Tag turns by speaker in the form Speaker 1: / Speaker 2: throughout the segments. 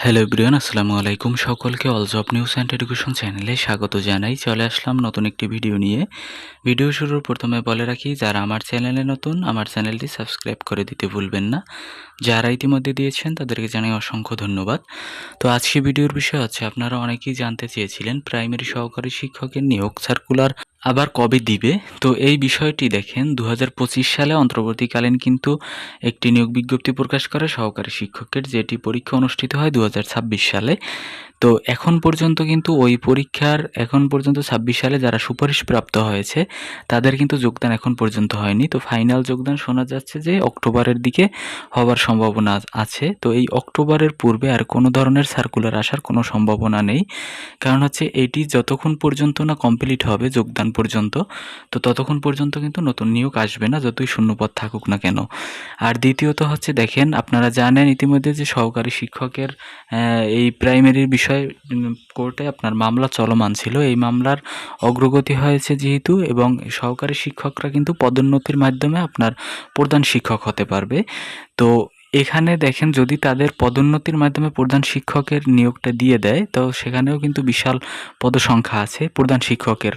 Speaker 1: Hello everyone, আসসালামু আলাইকুম। সকলকে all job news and education চ্যানেলে স্বাগত জানাই। চলে আসলাম নতুন একটি ভিডিও নিয়ে। ভিডিও শুরুর প্রথমে বলে রাখি, যারা আমার চ্যানেলে নতুন, আমার চ্যানেলটি সাবস্ক্রাইব করে দিতে ভুলবেন না। যারা ইতিমধ্যে দিয়েছেন তাদেরকে জানাই অসংখ্য ধন্যবাদ। তো আজকে ভিডিওর বিষয় হচ্ছে, আপনারা অনেকেই জানতে চেয়েছিলেন প্রাইমারি সহকারী শিক্ষকের নিয়োগ সার্কুলার আবার কবে দিবে। তো এই বিষয়টি দেখেন, 2025 সালে অন্তর্বর্তীকালীন কিন্তু একটি নিয়োগ বিজ্ঞপ্তি প্রকাশ করে সহকারী শিক্ষকের, যেটি পরীক্ষা অনুষ্ঠিত হয় 2026 সালে। তো এখন পর্যন্ত কিন্তু ওই পরীক্ষার এখন পর্যন্ত 26 সালে যারা সুপারিশপ্রাপ্ত হয়েছে তাদের কিন্তু যোগদান এখন পর্যন্ত হয়নি। তো ফাইনাল যোগদান শোনা যাচ্ছে যে অক্টোবরের দিকে হওয়ার সম্ভাবনা আছে। তো এই অক্টোবরের পূর্বে আর কোনো ধরনের সার্কুলার আসার কোনো সম্ভাবনা নেই। কারণ হচ্ছে এটি যতক্ষণ পর্যন্ত না কমপ্লিট হবে যোগদান পর্যন্ত, তো ততক্ষণ পর্যন্ত কিন্তু নতুন নিয়োগ আসবে না, যতই শূন্যপদ থাকুক না কেন। আর দ্বিতীয়ত হচ্ছে, দেখেন আপনারা জানেন ইতিমধ্যে যে সহকারী শিক্ষকের এই প্রাইমারির বিষয়ে কোর্টে আপনার মামলা চলমান ছিল। এই মামলার অগ্রগতি হয়েছে যেহেতু, এবং সহকারী শিক্ষকরা কিন্তু পদোন্নতির মাধ্যমে আপনার প্রধান শিক্ষক হতে পারবে। তো এখানে দেখেন, যদি তাদের পদোন্নতির মাধ্যমে প্রধান শিক্ষকের নিয়োগটা দিয়ে দেয়, তো সেখানেও কিন্তু বিশাল পদসংখ্যা আছে প্রধান শিক্ষকের,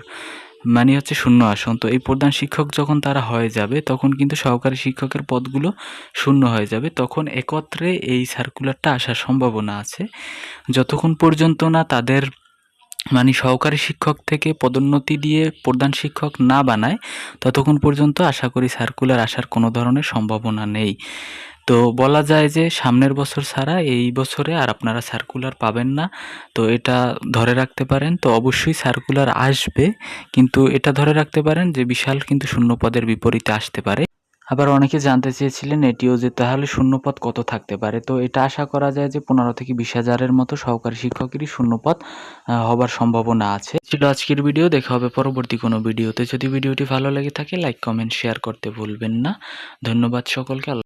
Speaker 1: মানে হচ্ছে শূন্য আসন। তো এই প্রধান শিক্ষক যখন তারা হয়ে যাবে, তখন কিন্তু সহকারী শিক্ষকের পদগুলো শূন্য হয়ে যাবে। তখন একত্রে এই সার্কুলারটা আসার সম্ভাবনা আছে। যতক্ষণ পর্যন্ত না তাদের মানে সহকারী শিক্ষক থেকে পদোন্নতি দিয়ে প্রধান শিক্ষক না বানায়, ততক্ষণ পর্যন্ত আশা করি সার্কুলার আসার কোনো ধরনের সম্ভাবনা নেই। তো বলা যায় যে সামনের বছর ছাড়া এই বছরে আর আপনারা সার্কুলার পাবেন না। তো এটা ধরে রাখতে পারেন। তো অবশ্যই সার্কুলার আসবে, কিন্তু এটা ধরে রাখতে পারেন যে বিশাল কিন্তু শূন্যপদের বিপরীতে আসতে পারে। আবার অনেকে জানতে চেয়েছিলেন এটিও, যে তাহলে শূন্যপদ কত থাকতে পারে। তো এটা আশা করা যায় যে 15 থেকে 20,000-এর মতো সহকারী শিক্ষকেরই শূন্যপদ হবার সম্ভাবনা আছে। ছিল আজকের ভিডিও। দেখা হবে পরবর্তী কোনো ভিডিওতে। যদি ভিডিওটি ভালো লেগে থাকে, লাইক, কমেন্ট, শেয়ার করতে ভুলবেন না। ধন্যবাদ সকলকে।